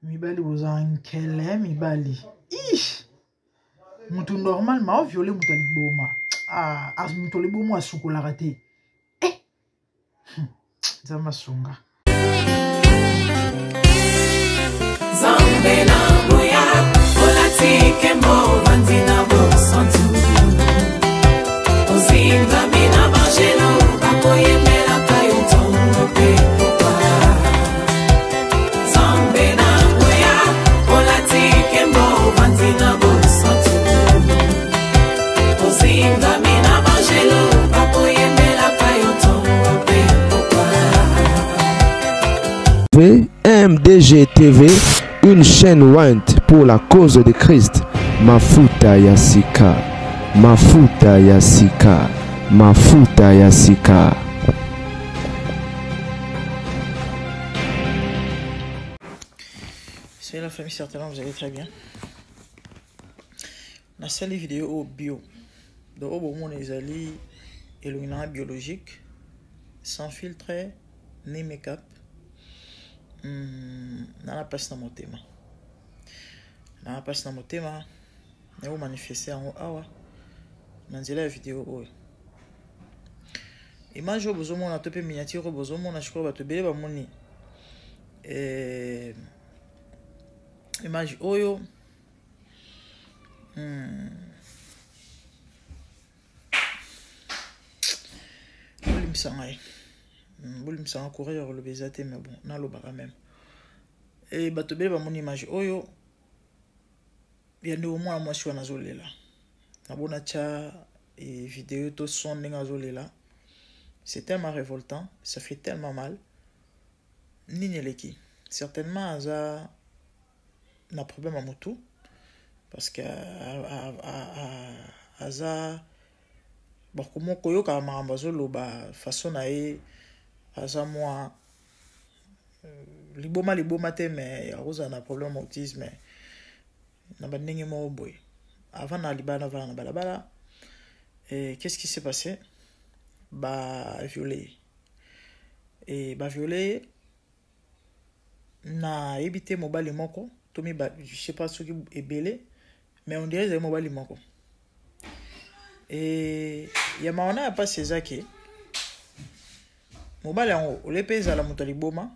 Mibali bozankele mibali. Ish. Mutu normal ma violé mutu liboma. Ah, as mutu liboma asukola raté. Eh. Zama sunga. Zambe na boya, olatike mo vandina bo santu. Ozinga mina bajeno, akoye mela kayoto pe popa. Zambe na boya, olatike mo vandina bo santu. Ozinga mina bajeno, akoye mela kayoto pe popa. MDG TV, une chaîne Went pour la cause de Christ. Mafuta Yasika, Mafuta Yasika, Mafuta Yasika. C'est la famille, certainement vous allez très bien. Dans cette vidéo au bio, dans le moment les alliés éloignant biologique, sans filtre ni make-up. Nana passe dans mon thème. Nana passe dans mon thème. Nous manifester en awa. Dans la vidéo. Image au besoin mon atopé miniature au besoin mon achiko va te bébé ba moni. Image oyo. Boulim sangai. Boulim sangai courir le bezate mais bon, na lo bara même. Et ba te bébé ba mon image oyo. Bien au moins moi je suis en azolela. Na bona cha et vidéo to son ndinga azolela. C'est tellement révoltant, ça fait tellement mal. Nineleki. Certainement aza na problème à moto parce que aza bon comment koyo ka marambazo loba façon na e aza moi liboma te mais aza na problème autisme na bandenge mo boy avant na libana va na balabala et qu'est-ce qui s'est passé violé et violé na évité mobile moko tomi je sais pas ce qui est belé mais on dirait que mobile moko et ya maona ya pas sezaki mobile en o le pesa la mutaliboma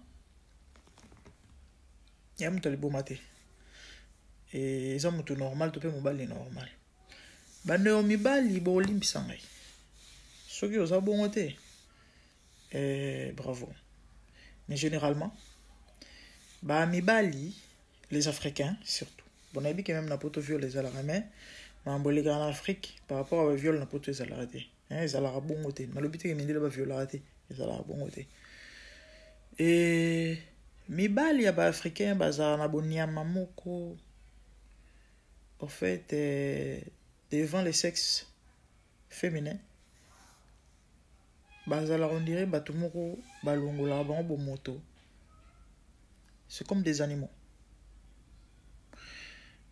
ya mutaliboma te et ça mutu normal to pe mobile normal bande o mibali bo limbisa ngai soki oza bongo te bravo mais généralement mibali les Africains surtout bon on dit que même na poto viol les alarmés mais en Afrique par rapport au viol na poto les alarmés les alarmés bongo te malobité que mindela ba violate les alarmés bongo te et mibali ya ba africain baza na boniama moko en fait devant les sexes féminins bazala on dirait batumoko balongola bango moto. C'est comme des animaux.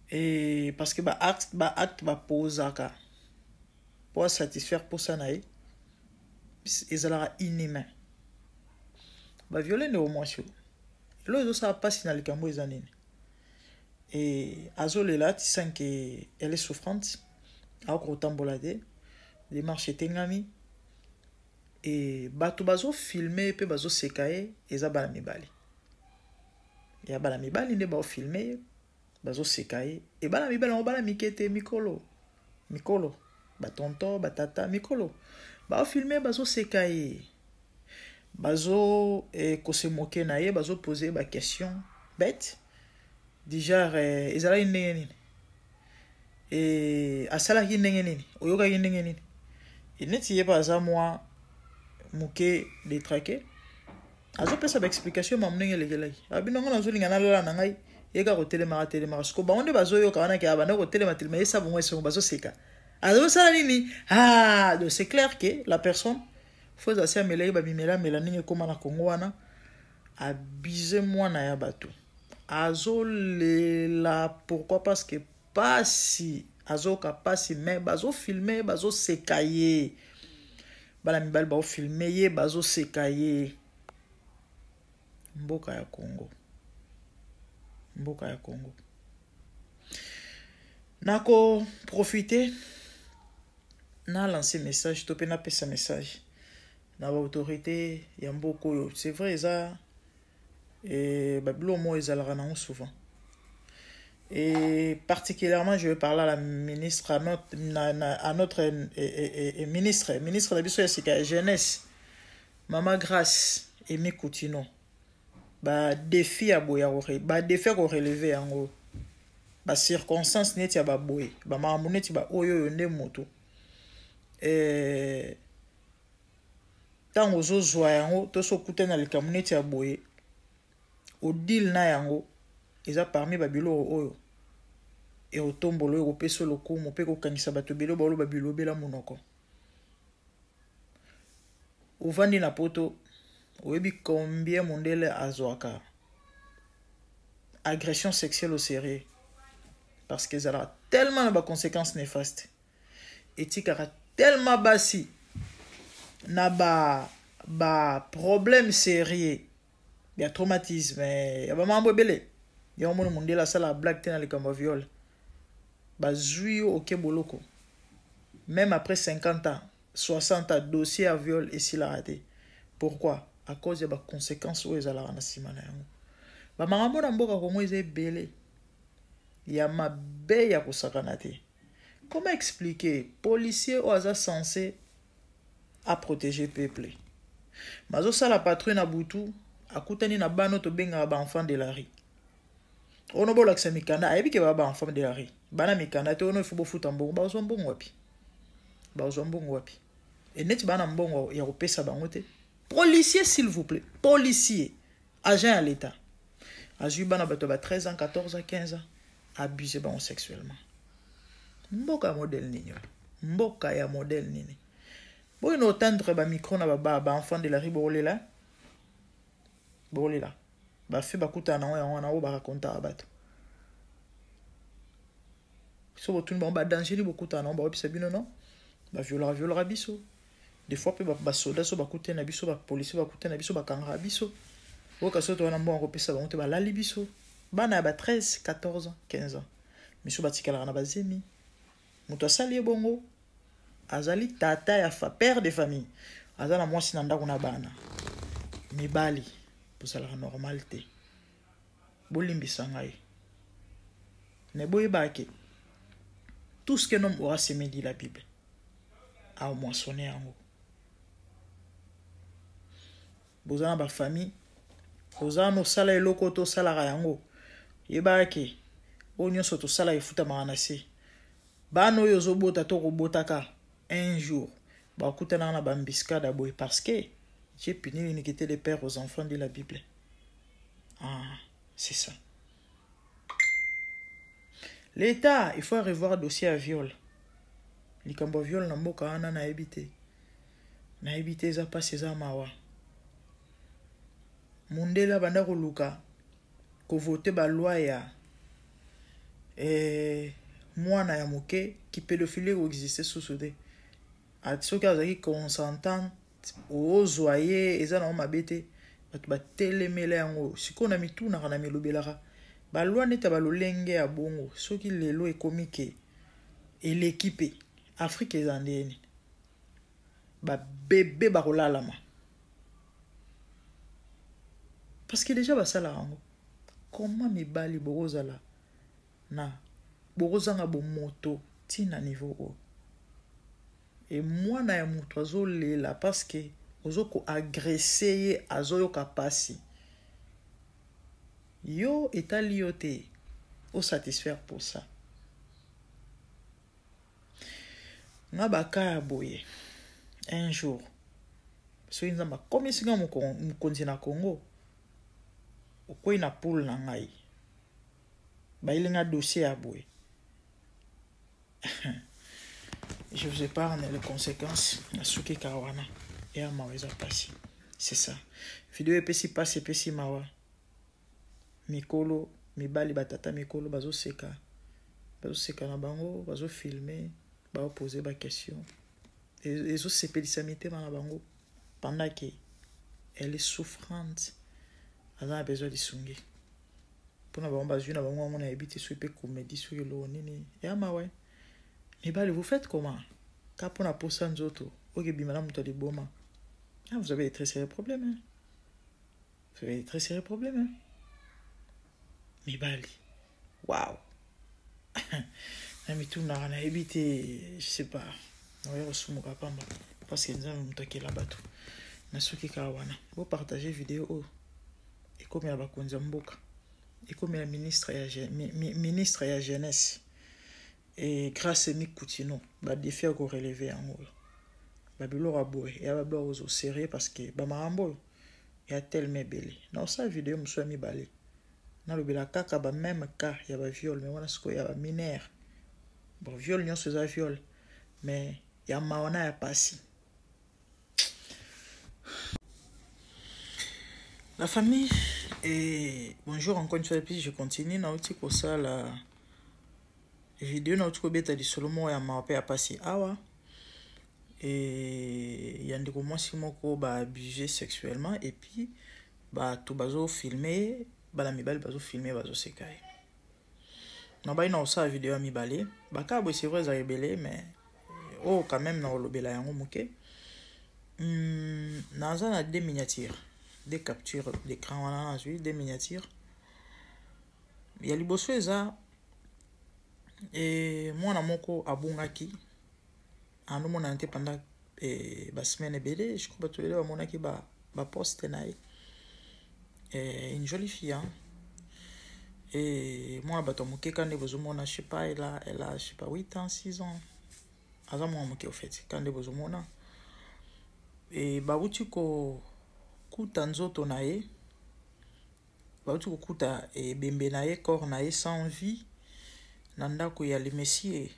Et parce que acte pose pour satisfaire pour ça naï ils sont inhumains. Violer ne au moins chaud. L'autre ça pas si dans le cambo les années. Et azole là tu sens que elle est souffrante à autant bolade les marches tengami et bato bazo filmer pe bazo sekaye eza bala mibali. Ya bala mibali nde ba filmer bazo sekaye et bala mibali on bala mikete mikolo ba tonton ba tata mikolo ba filmer bazo sekaye bazo ko se moquer na ye bazo poser ba question bête déjà ezalaki ndenge nini asalaki ndenge nini oyokaki ndenge nini neti ye mpe aza mwa moke detrake azopesa baexplication mamu ndenge elekelaki abino ngo nazolinga nalola na ngai yeka kotelemaka siko bango nde bazoyoka wana ke abanda kotelema yesa bongo esongo bazoseka azosala nini donc c'est clair que la personne faut asi amelaki babimelamela ndenge ekóma na kongo wana abuse mwana ya bato azolela pourquoi parce que pasi azoka pasi me bazofilme bazoseka ye bana mibali baofilme ye bazoseka ye mboka ya Congo nako profiter na lancer message to pe na pesa message na ba autorité ya mboka oyo c'est vrai ça babilo mo ezalaka na souvent et particulièrement je vais parler à la ministre à notre ministre de biso ya jeunesse Mama Grace Aimé Koutino ba défi à boya ba défi ko relever yango ba circonstance neti ya ba boye ba mamu neti ba oyo nde moto tango zozwa yango to so kutana likamu neti ya boye o deal na yango eza parmi ba bilo oyo e otombolo yo peso lokumu pe ko kanisa bato bilo ba lo bilo bela monoko ovandi na poto oyebi combien mondele azwaka agression sexuelle au sérieux parce que ça a tellement de conséquences néfastes etikaka tellement basi na ba problème sérieux ya traumatisme ya ba mambo belé ya mon mondele sala black tena le comme viol bazui OK boloko même après 50 ans 60 ans dossier à viol et s'il a raté pourquoi à cause de ba conséquences où ezala na simana yango ba makambo na mboka Kongo eze belé ya mabe ya kosakana te comment expliquer policier ou aza censé à protéger peuple mazo sala patrouille na butu akutani na bano to benga ba enfant de la rue ono bola ksa mikanda ayebi ke ba enfant de la rue bana mikanda te ono ifo bofuta mbongo ba ozombongo wapi et net bana mbongo ya kopesa bango te policier s'il vous plaît policier agent à l'état azui bana bato ba 13 ans 14 ans 15 ans abusé bango sexuellement mboka ya modèle nini boy no tendre ba micro na ba enfant de la rue bolela ba fait bakuta na wana o ba raconta bato so botu ba danger ni bokuta na ba opisa bino non ba viola biso des fois pe ba soda so bakuta na biso ba police bakuta na biso ba kanga biso o ka so to na mbongo pesa ba monte ba lali biso bana ba 13 14 ans 15 ans miso batikala na bazemi muto asali bongo azali tata ya père de famille azana mwasi na ndako na bana mibali posala normalité bolimbisa ngai ne boyebake tout ce que l'homme aura semé dit la Bible a moissonné yango bozana ba famille bozana sala eloko to sala yango yebake onyo soto sala efuta maanase bano yo zobota to kobotaka un jour ba kutana na bambiscade boy parce que Dieu punit l'iniquité des pères aux enfants de la Bible. Ah, c'est ça. L'État, il faut revoir le dossier à viol. Les cambo viol na mboka ana na ebité. Na ebité za pas ces amawa. Mundela banda ko luka ko voter ba loi ya mwana ya moke qui pédophilie ou exister sous soudé. A tsoka azaki consentant ozoye eza na mabete bato batelemela yango sikona mituna kana milobelaka balwa neta balolenge ya bongo soki lelo ekomike l'équipe Afrique ezandeni ba bébé bakolalama parce que déjà basala yango comment mibali bozala na bozanga bo moto tina niveau o et moi na ya mutu azolela parce que ozoko agresser ye azoyoka pasi yo etali yo te au satisfaire pour ça. Nga baka boye un jour so inza ma komisinga mukonzi na Congo okoi na poule na ngai ba ilinga dossier à boye. Je vous épargne les conséquences na suki kawana et à maweza passer. C'est ça. Vidéo epesi passe epesi mawa. Mikolo mibali batata mikolo bazo seka na bango bazo filmer ba poser ba question et zo sepelisa mitema na bango pendant que elle est souffrante elle a besoin de sungi pour na bango bazui na bango mona ebiti so pe comédie sur le nini ya mawe mibali vous faites comment ka pona posa nzoto oke bimana muto de boma. Ah, vous avez des très sérieux problèmes hein? Vous avez des très sérieux problèmes hein? Mibali waouh. Mais tout n'a évité, je sais pas. On va resumuka pamba parce que nous avons mutaki la bateau. Na suki kawana. Vous partagez vidéo et comme ya bakonza mboka. Et comme la ministre ministre ya jeunesse et grâce à Mikutino, ba défi ko relever en haut. Ba bilora boy ya ba blo au sérieux parce que ba marambo ya tellement belé. Dans sa vidéo monsieur mibali. Na le bela kaka ba même cas ya ba viol mais wana siko ya ba mineur. Bon, viol, non, c'est un viol. Mais il y a maona ya passé. La famille, et bonjour encore une fois, et puis je continue. Dans la vidéo, dans le de Solomon et ma à passer awa. Et il y a des moments si mon ko ba abusé sexuellement. Et puis, bah, tout bazo filmé, bah, la mibale bazo filmé, bazo sekai. Non, bah, non, ça, vidéo à mi balé. Bah, c'est vrai, ça rebellé, mais. Oh, quand même, non, le bela yango mouké. Dans un, des miniatures. Des captures d'écran, on a des miniatures. Il y a les bosseux, ça. Et moi, on a mon co à Bungaki. En nous, on a été pendant la semaine belé. Je crois que tu l'as, mon aki, bah, poste, une jolie fille, hein. Et moi, quand je sais pas, elle a, je sais pas, 8 ans, 6 ans. Moi, au fait, quand je et bah, tu ko kuta nzoto na ye, bah, tu ko kuta et bembe na ye, corps na ye, sans vie, nanda ko ya le messie,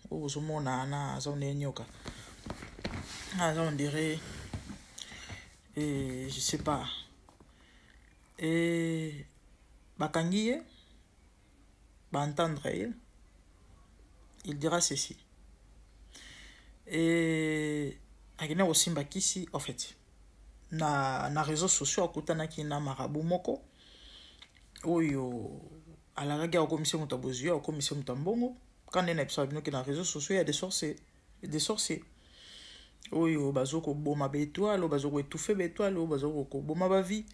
au zomona na zone nyoka. On dirait, et je sais pas, et bakangiye, entendre il dira ceci. Et agina aussi mbakisi en fait na réseaux sociaux akutana ki na marabu moko oyo ala raga ko mission mutabozio ko mission mutambongo quand on a bino ki na réseaux sociaux il y a des sorciers oyo bazoko boma bétoile bazoko étouffer bétoile bazoko ko boma ba vie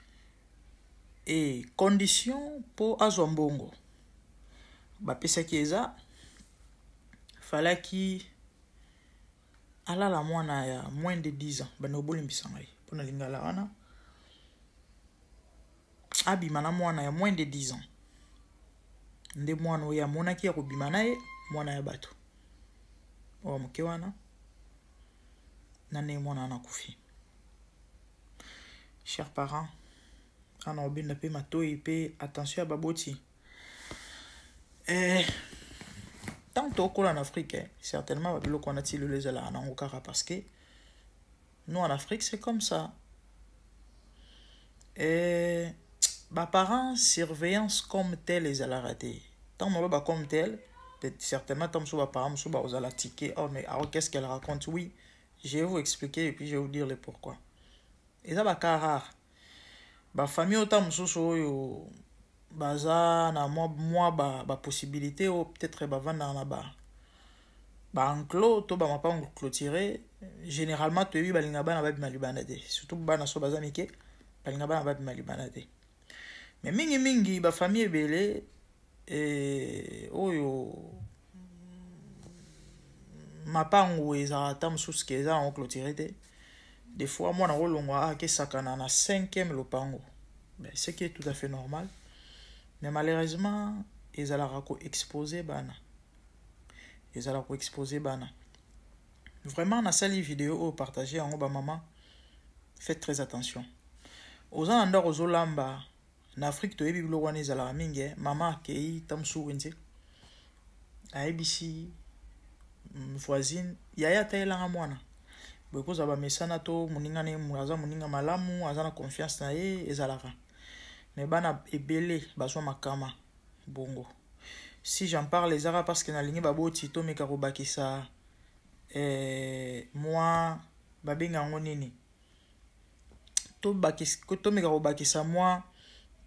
et condition pour azombongo ba pesa kieza fallait qui ala la mwana ya moins de 10 ans bano bolimbisa ngai pona lingala wana abima na mwana ya moins de 10 ans nde mwana oya mona ki ya kobima naye mwana ya bato o mke wana nane mwana na kufi. Chers parents, ana obinda pe matoi pe attention à baboti. Tant en Afrique, certainement, qu'on a tiré les ailes en Angokara parce que nous en Afrique, c'est comme ça. Et mes parents surveillance comme tel les ailes ratés. Tant que comme tel, certainement, tant que mes parents sont aux ailes tickets. Oh, mais alors qu'est-ce qu'elle raconte? Oui, je vais vous expliquer et puis je vais vous dire le pourquoi. Et ça, c'est rare. Ma famille, autant que baza na moi ba possibilité ou peut-être ba vendre na ba enclos to ba mapa clôturer généralement to bi balinga ba na ba malibana de surtout ba na so baza mike balinga ba na ba malibana de mais mingi ba famille belé et oyo mapango eza tam sous que eza en clôturer de des fois moi na rolongwa ke sakana na 5e lopango mais ce qui est tout à fait normal. Mais malheureusement, ezalaka ko exposer bana. Ezalaka ko exposer bana. Vraiment na sali vidéo au partager en ba maman. Faites très attention. Aux endroits aux Olamba, en Afrique to ebi biloko wana ezalaka mingi, mama kei tamsu wenze. A ABC voisine yaya taelanga mwana. Beko za ba mesana to muninga ne muaza muninga malamu, azana confiance na ye ezalaka. Mais bana ebele bazwa makama bongo. Si j'en parle les arabes parce que na lingi baboti to meka ko bakisa moi babenga ngonini. To meka ko bakisa moi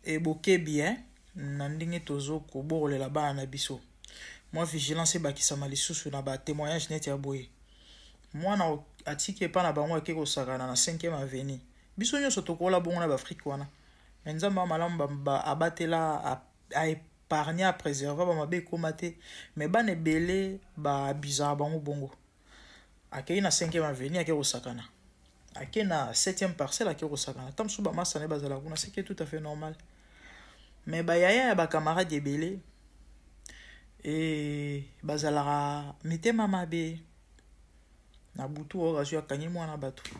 et boke bien na ndingi tozo ko borolela bana na biso. Moi vigilance bakisa malisusu na ba témoignage net ya boye. Moi na atiki pa na bango akeko sakana na 5e avenue. Biso nyoso tokola bongo na Afrique wana. Nzamba malamu ba abatela a épargner à préserver ba mabe komate mais bana ebele ba bizarre bango bongo. Akei na 5e avenue akeko sakana. Akei na 7e parcelle akeko sakana. Tamsu ba masa ne bazala kuna c'est tout à fait normal. Mais ba yaya ba camarade ebele et bazalara mitema mabe na butu o razu akanyi mwana batu.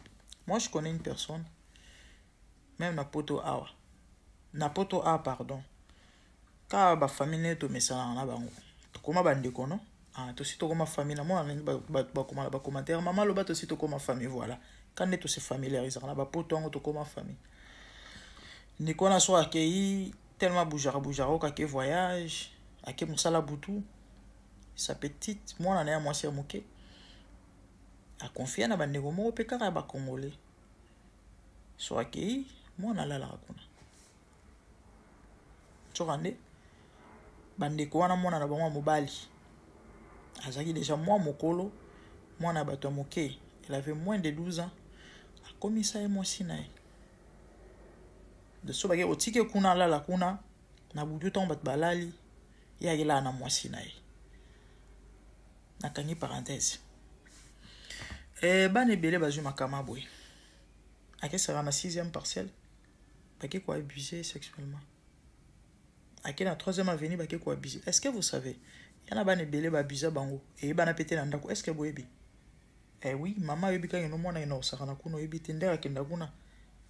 Moi je connais une personne même na poto awa. Na poto A pardon. Ka ba famille to mesana na bango. To koma bande kono. Ah to si to koma famille na moi ba koma ba commentaire maman lo ba to si to koma famille voilà. Quand ne to se familiariser na ba poto ngo to koma famille. Ni kona so akei tellement boujara ka ke voyage, ake musala butu. Sa petite moi na ya mwasi ya moke. A confier na bande gomo pe ka ba congolais. So akei moi na la kuna. Chorande bande ko wana mwana na bango mobali. Azaki déjà moi mokolo, moi na bato moke. Il avait moins de 12 ans. A commis ça et moi sinae. De so bagé otike kuna la kuna na butu ton bat balali ya ila na moi sinae. Na kangi parenthèse. Bane belé bazu makama boy. Ake sera na 6e parcelle. Bake ko abuser sexuellement. Ake na 3e avenue bake ko abuser. Est-ce que vous savez? Yana bane belé ba abuser bango et bana pété na ndako. Est-ce que boyebi? Oui, maman yebi ka no mona ino saka na kuno yebi tendera kenda kuna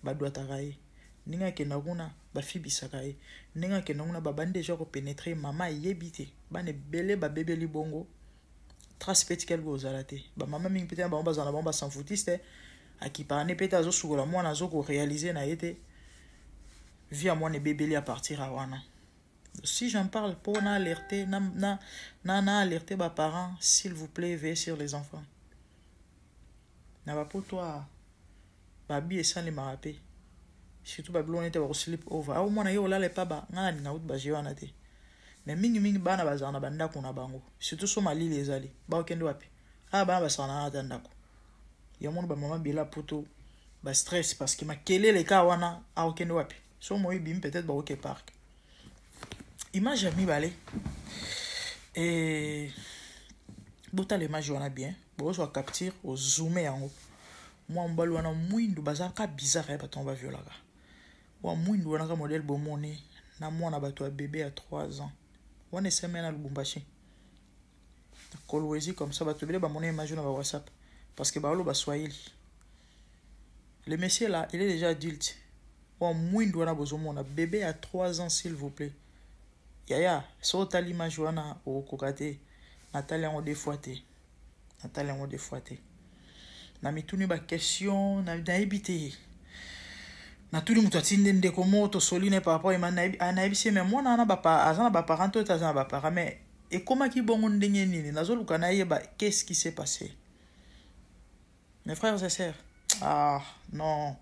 ba doit travailler. Ninga kenda kuna ba fibisaka ye. Ninga kenda kuna ba bande déjà ko pénétrer maman yebité. Bane belé ba bébé li bongo. Trace petit quelque chose à la tête. Ba maman mingi pété ba bazana ba sans foutiste. Aki parane pété azo sugola mwana azo ko réaliser na yete. Via moi ne bébé li à partir à wana. Si j'en parle pour alerter na alerter ba parents s'il vous plaît veillez sur les enfants. Na ba pour toi ba bi sans les marapé. Surtout ba blonde était ba sleep over. Ah mwana yo la le pa ba ngana na out ba jiwana te. Mais mingi bana bazana banda kuna bango. Surtout so mali les ali. Ba okende wapi? Ah bana basana na tandako. Ya mwana ba mama bila poto ba stress parce que ma kelele ka wana a okende wapi. So moi bim peut-être ba OK park. Image ami balé. Et bota l'image wana bien. Bo so capture au zoomer yango. Moi mbalo wana mwindu bazaka bizarre ba tomba violaka. Wa mwindu wana ka modèle bomoni na mwana bato ya bébé à 3 ans. On est semaine à Lubumbashi. Kolwezi comme ça bato bele ba mona image na ba WhatsApp parce que ba lo ba swahili. Le monsieur là, il est déjà adulte. Wa mwindu wana bozomona bébé à 3 ans s'il vous plaît. Yaya, so tali image wana o kokate. Nathalie en défoité. Nathalie en défoité. Na mituni ba question na ebité. Na tout le monde atinde ndeko moto soline par rapport à naibisi mais moi na ba pa azana ba parent to azana ba parent mais et comment ki bongo ndenge nini nazoluka na yeba qu'est-ce qui s'est passé mes frères et sœurs ah non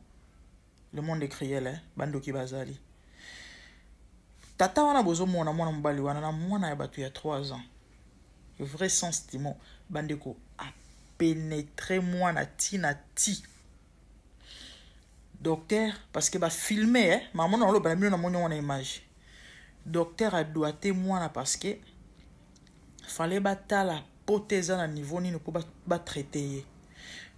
le monde est cruel hein bando ki bazali tata wana bozo mona mwana mbali wana na mwana ya batu ya 3 ans le vrai sens du mot bandeko a pénétré moi na ti docteur parce que ba filmer hein maman on lo ba na monyo na image docteur a doité moi parce que fallait batala poteza na niveau nini pour ba traiter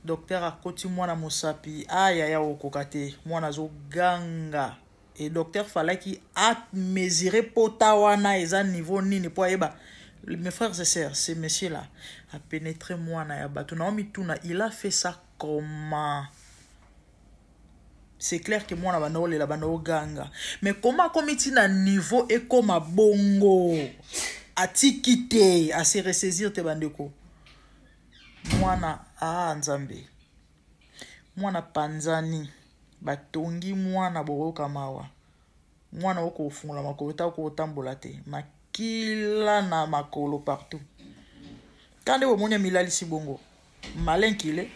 docteur a koti moi na mosapi aya ya okokate moi na zo ganga et docteur falaki a mesuré potawana eza niveau nini po eba. Mes frères et sœurs, ce monsieur là a pénétré moi na ya bato na omituna, il a fait ça comment? C'est clair que moi na bana olela bana oganga, mais comment komiti na niveau et comme bongo atikite à se ressaisir te bandeko mwana nzambe mwana panzani batongi mwana boroka mawa mwana oko fungula makolo ta ko tambola te makila na makolo partout kande wo monya milali si bongo malenkile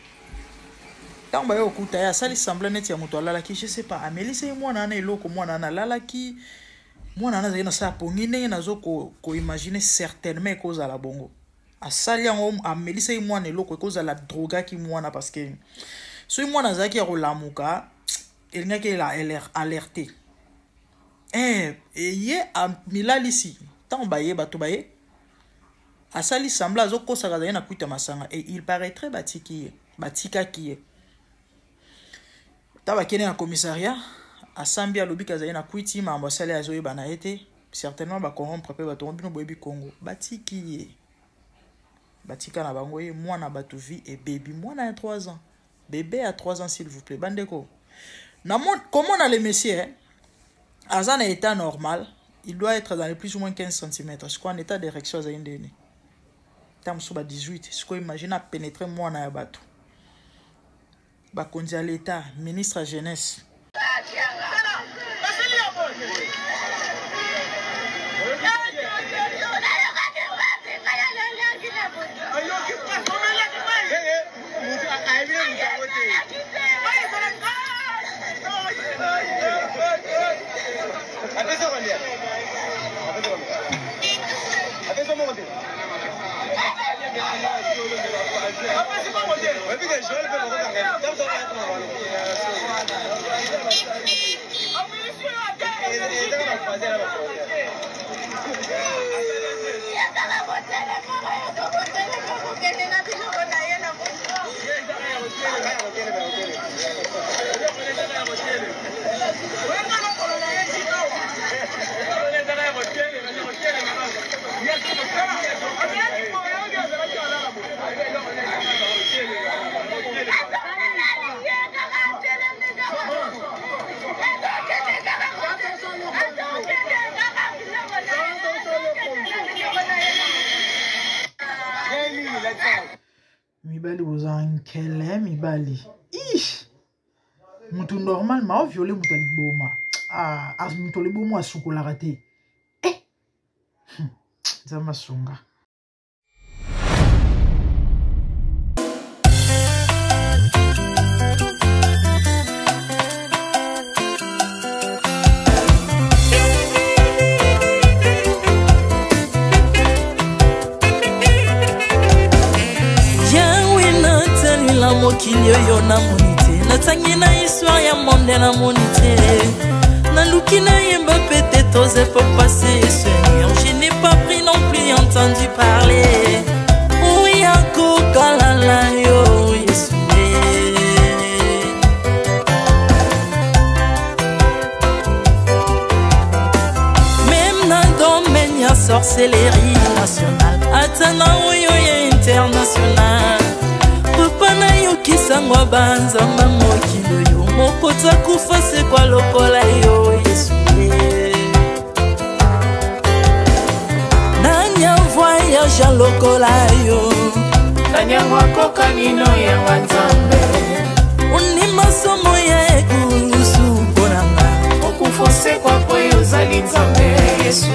tamba yo kuta ya sali semblant net ya moto alalaki je sais pas amelise mwana na eloko mwana na lalaki mwana na zena sa pongi ndenge nazo ko imaginer certainement cause à la bongo asali yango amelise mwana eloko cause à la droga ki mwana parce que so mwana zaki ya kolamuka elinga ke la alerté ye a milali si tamba ye bato baye asali semblant zo ko saka na kuita masanga et il paraîtrait batika ki taba kene na commissariat asambi alobi kazali na kuiti ma ambassadeur azoye bana été certainement ba corrompre pe bato bino boyebi Congo batiki ye batika na bango ye mwana bato vie et baby mwana a 3 ans bébé à 3 ans s'il vous plaît bandeko na comment on a le monsieur azana état normal il doit être dans les plus ou moins 15 cm je crois en état d'érection à indéni tam suba 18 ce qu'on imagine à pénétrer mwana ya bato bakonzi à l'état ministre à jeunesse mibali bozankele mibali mutu normal ma violé mutu liboma mutu liboma asukolaka te nzamba sunga mokili oyo namoni te natangi na histoire ya monde namoni te naluki nayemba pete toze po passer Seigneur je n'ai pas pris non plus entendu parler oya kokalala yo Yesu même na domaine ya sorcellerie nationale atana oyo ya international Pana yoki sangwa banzamba mokilo yo mokota kufa se kwa lokola yo Yesu Nanya voyage lokola yo Nanya wakoka nino ya wanzambe Uni masomo ya ekusu bonanga Okufose kwa poyo zali nzambe Yesu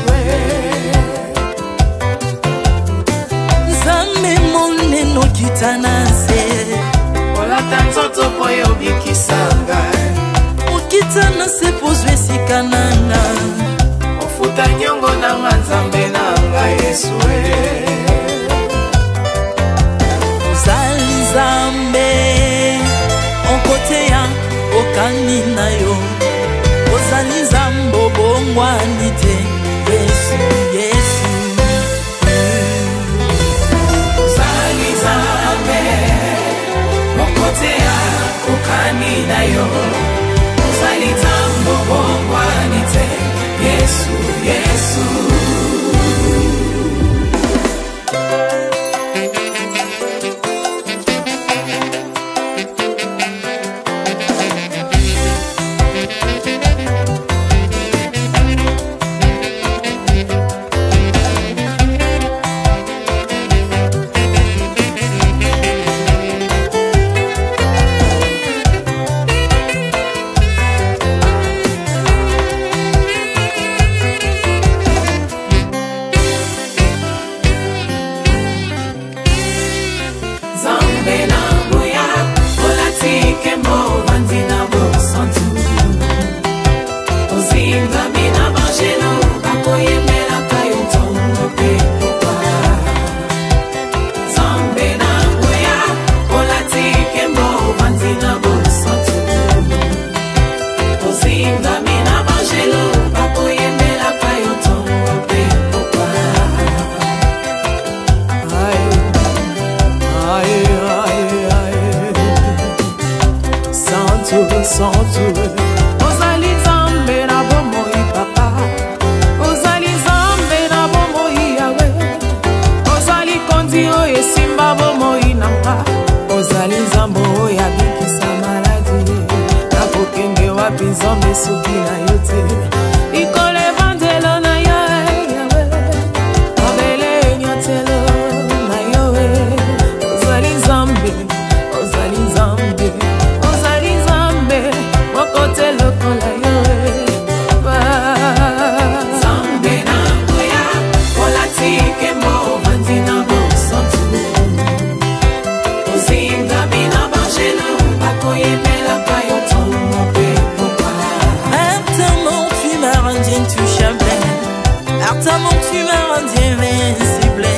Nzambe moneno kitanase Tanzoto poyo bikisanga Okitana se pozwe sikananga Ofuta nyongo na nzambe nanga Yesu Ozali nzambe Onkote ya okani na yo Ozali nzambo bongwani te Yesu, Yesu Ozali nzambe Mokotea ukani na yo Ozali tambo bongwa bisantu ozali nzambe na bomoi papa ozali nzambe na bomoi yawe ozali kondi oyo esimba bomoi nanga ozali nzambe oyo abikisa maladi nakokende wapi nzambe soki na yo te ikolo evangelo na yo yawe mabele enyatelo na yo ozali nzambe ozali nzambe ozali nzambe wakote lokola yo nzambe na nguya olatike mo vandi na bosantu ozingami na bangelo bakoyemelaka yo ntongo mpe pokwa Artamon tu m'as rendu intouchable Artamon tu m'as rendu invincible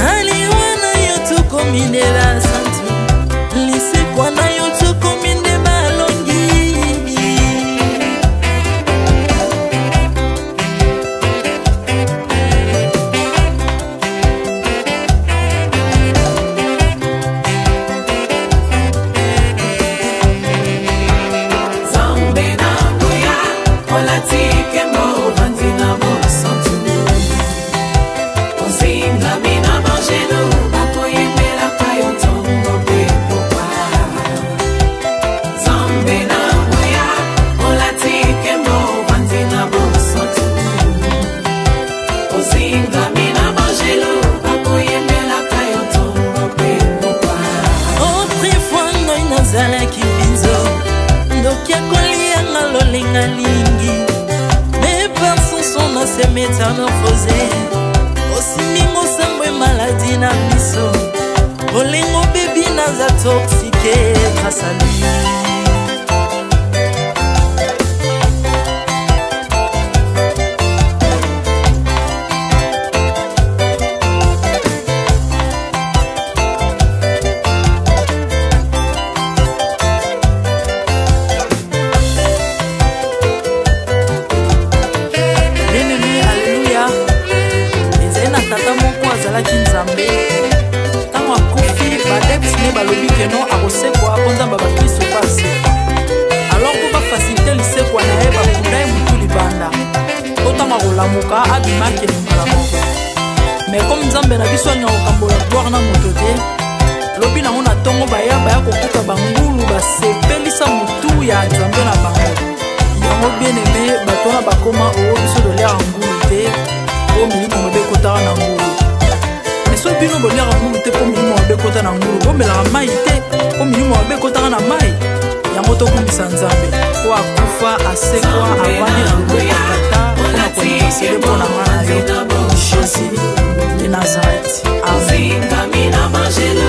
Aliwana yo tu komine la santu Lise kwana yo tu komine balongi nzambe na nguya olatike mo vandi na bosantu ozingami na bangelo bakoyemelaka yo ntongo mpe pokwa nzambe na nguya olatike mo vandi na bosantu ozingami na bangelo bakoyemelaka yo ntongo mpe pokwa Autrefois ngai nazalaki binzo ndoki akolianga lolinga lingi Mais par son son na se métamorphosé Osimingo sambwe maladie na miso Olingo baby naza toxiqué grâce à lui Bien-aimé, alléluia ezali na tata moko azalaki nzambe ntango akufi badepsine balobi keno akosekwa mpo nzambe bakristo mpo asekwa alors mpo bafasilite lisekwa na ye bakunda ye motu libanda mpo ntango akolamuka abimakeli mbala moko me komi nzambe na biso alinga kokambola gloire na moto te lobi nango na ntongo baya kokuta bangulu basepelisa motu ya nzambe na bango yango bien-aimé bato wana bakoma oyo biso dolera ngulu te po milimo mabe ekotaka na ngulu me so bino bolera ngulu te po milimo mabe ekota na ngulu bomelaka mai te po milimo mabe ekotaka na mai yango tokumisa nzambe po akufa asekwa avandi na loboko tata mpona kointersele mpo na nga na yo jésus de nazareth amen ozingami na bangelo